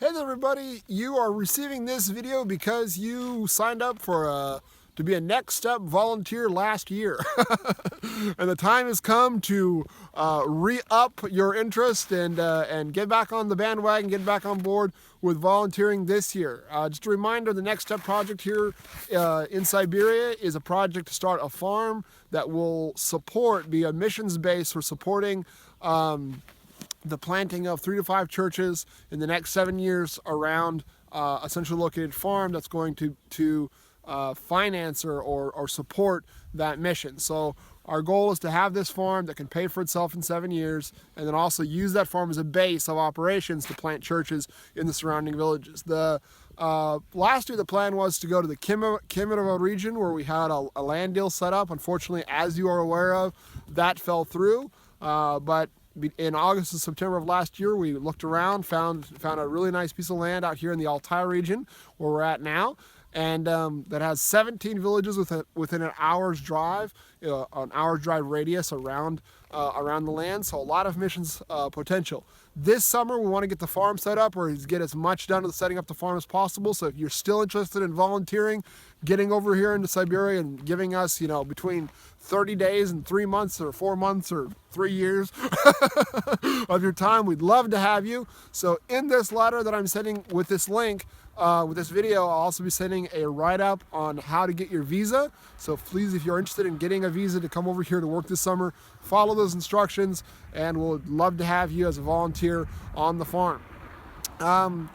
Hey there everybody, you are receiving this video because you signed up for to be a Next Step volunteer last year. And the time has come to re-up your interest and get back on the bandwagon, get back on board with volunteering this year. Just a reminder, the Next Step project here in Siberia is a project to start a farm that will be a missions base for supporting the planting of 3 to 5 churches in the next 7 years around a centrally located farm that's going to finance or support that mission. So our goal is to have this farm that can pay for itself in 7 years, and then also use that farm as a base of operations to plant churches in the surrounding villages. Last year the plan was to go to the Siberia region, where we had a land deal set up. Unfortunately, as you are aware of, that fell through, but in August and September of last year, we looked around, found a really nice piece of land out here in the Altai region, where we're at now, and that has 17 villages within an hour's drive, radius around the land. So a lot of missions potential. This summer, we want to get the farm set up, or get as much done to setting up the farm as possible. So if you're still interested in volunteering, getting over here into Siberia and giving us, between 30 days and 3 months or 4 months or 3 years of your time, we'd love to have you. So in this letter that I'm sending with this link, with this video, I'll also be sending a write-up on how to get your visa. So please, if you're interested in getting a visa to come over here to work this summer, follow those instructions, and we'll love to have you as a volunteer on the farm.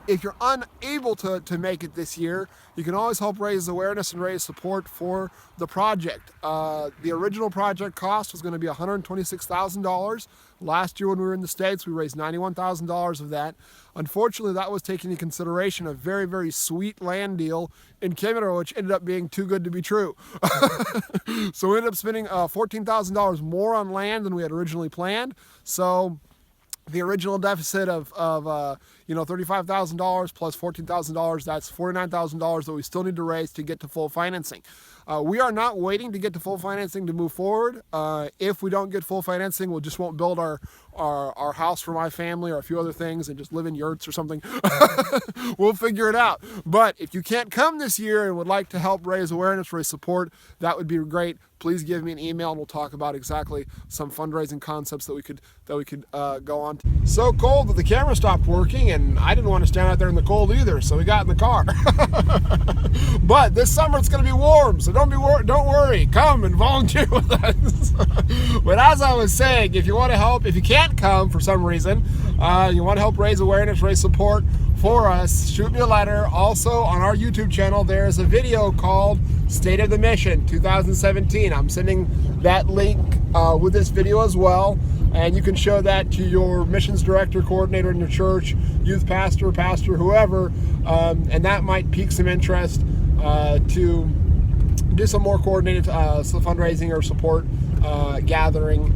If you're unable to make it this year, you can always help raise awareness and raise support for the project. The original project cost was going to be $126,000. Last year when we were in the States, we raised $91,000 of that. Unfortunately, that was taking into consideration a very, very sweet land deal in Siberia, which ended up being too good to be true. So we ended up spending $14,000 more on land than we had originally planned. So the original deficit of $35,000 plus $14,000, that's $49,000 that we still need to raise to get to full financing. We are not waiting to get to full financing to move forward. If we don't get full financing, we just won't build our house for my family or a few other things and just live in yurts or something. We'll figure it out. But if you can't come this year and would like to help raise awareness, raise support, that would be great. Please give me an email and we'll talk about exactly some fundraising concepts that we could go on. So cold that the camera stopped working, and I didn't want to stand out there in the cold either, so we got in the car. But this summer it's going to be warm, so don't worry. Come and volunteer with us. But as I was saying, if you want to help, if you can't come for some reason, you want to help raise awareness, raise support for us, shoot me a letter. Also on our YouTube channel, there's a video called State of the Mission 2017. I'm sending that link with this video as well, and you can show that to your missions director, coordinator in your church, youth pastor, whoever, and that might pique some interest to do some more coordinated fundraising or support gathering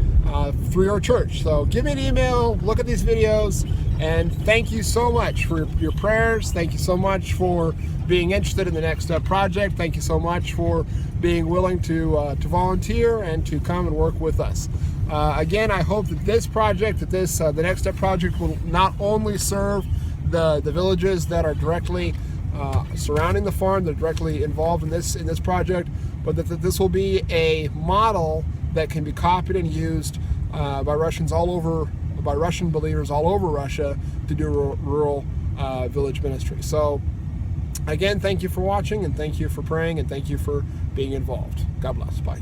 through your church. So give me an email, look at these videos, and thank you so much for your prayers. Thank you so much for being interested in the Next Step project. Thank you so much for being willing to volunteer and to come and work with us. Again, I hope that this project, the Next Step project, will not only serve the villages that are directly surrounding the farm, that are directly involved in this project, but that this will be a model that can be copied and used by Russian believers all over Russia to do rural village ministry. So again, thank you for watching, and thank you for praying, and thank you for being involved. God bless. Bye.